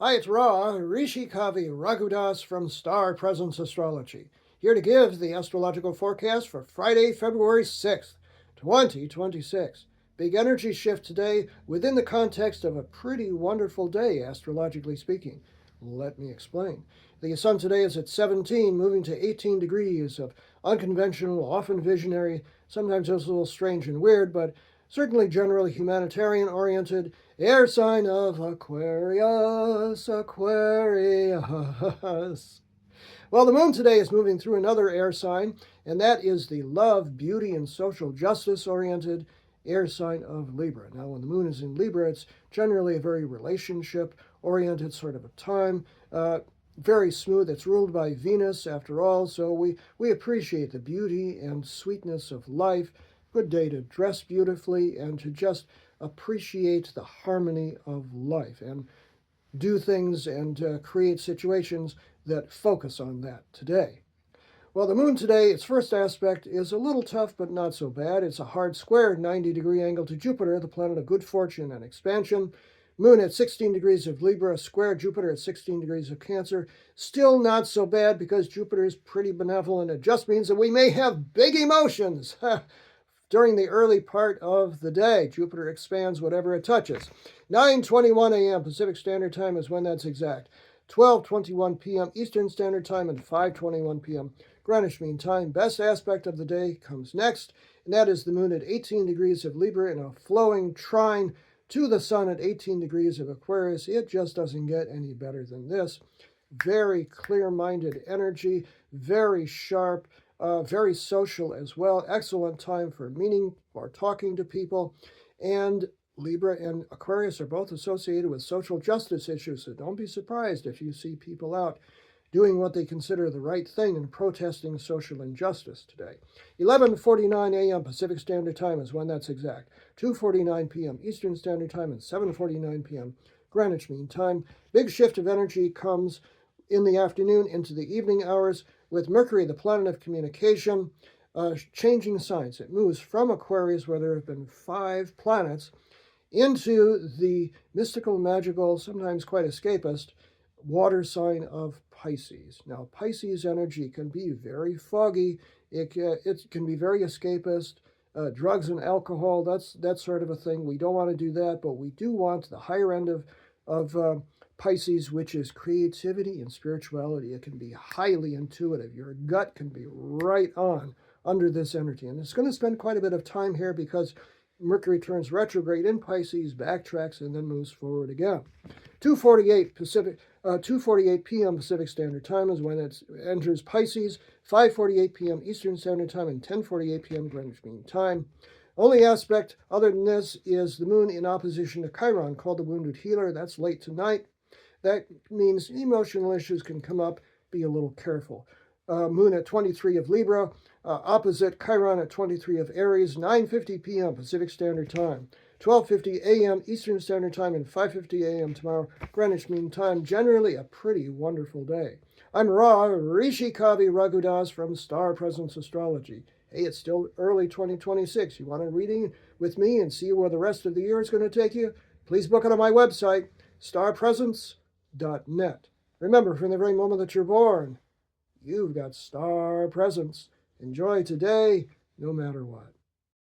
Hi, it's Ra, Rishi Kavi Raghudas from Star Presence Astrology, here to give the astrological forecast for Friday, February 6th, 2026. Big energy shift today within the context of a pretty wonderful day, astrologically speaking. Let me explain. The sun today is at 17, moving to 18 degrees of unconventional, often visionary, sometimes a little strange and weird, but certainly generally humanitarian oriented, air sign of Aquarius, Aquarius. Well, the moon today is moving through another air sign, and that is the love, beauty, and social justice oriented air sign of Libra. Now, when the moon is in Libra, it's generally a very relationship oriented sort of a time. Very smooth. It's ruled by Venus, after all, so we appreciate the beauty and sweetness of life. Good day to dress beautifully and to just appreciate the harmony of life and do things and create situations that focus on that today. Well, the moon today, its first aspect is a little tough, but not so bad. It's a hard square, 90-degree angle to Jupiter, the planet of good fortune and expansion. Moon at 16 degrees of Libra, square Jupiter at 16 degrees of Cancer. Still not so bad because Jupiter is pretty benevolent. It just means that we may have big emotions during the early part of the day. Jupiter expands whatever it touches. 9:21 a.m. Pacific Standard Time is when that's exact. 12:21 p.m. Eastern Standard Time and 5:21 p.m. Greenwich Mean Time. Best aspect of the day comes next, and that is the moon at 18 degrees of Libra in a flowing trine to the sun at 18 degrees of Aquarius. It just doesn't get any better than this. Very clear-minded energy, very sharp, very social as well. Excellent time for meeting or talking to people. And Libra and Aquarius are both associated with social justice issues, so don't be surprised if you see people out doing what they consider the right thing and protesting social injustice today. 11:49 a.m. Pacific Standard Time is when that's exact. 2:49 p.m. Eastern Standard Time and 7:49 p.m. Greenwich Mean Time. Big shift of energy comes in the afternoon into the evening hours with Mercury, the planet of communication, changing signs. It moves from Aquarius, where there have been 5 planets, into the mystical, magical, sometimes quite escapist, water sign of Pisces. Now, Pisces energy can be very foggy. It can be very escapist. Drugs and alcohol, that sort of a thing. We don't want to do that, but we do want the higher end of Pisces, which is creativity and spirituality. It can be highly intuitive. Your gut can be right on under this energy. And it's going to spend quite a bit of time here because Mercury turns retrograde in Pisces, backtracks, and then moves forward again. 2:48 p.m. Pacific Standard Time is when it enters Pisces. 5:48 p.m. Eastern Standard Time and 10:48 p.m. Greenwich Mean Time. Only aspect other than this is the moon in opposition to Chiron, called the wounded healer. That's late tonight. That means emotional issues can come up. Be a little careful. Moon at 23 of Libra, opposite Chiron at 23 of Aries, 9:50 p.m. Pacific Standard Time, 12:50 a.m. Eastern Standard Time, and 5:50 a.m. tomorrow, Greenwich Mean Time. Generally a pretty wonderful day. I'm Ra, Rishi Kavi Raghudas from Star Presence Astrology. Hey, it's still early 2026. You want a reading with me and see where the rest of the year is going to take you? Please book it on my website, starpresence.net. Remember, from the very moment that you're born, you've got star presence. Enjoy today, no matter what.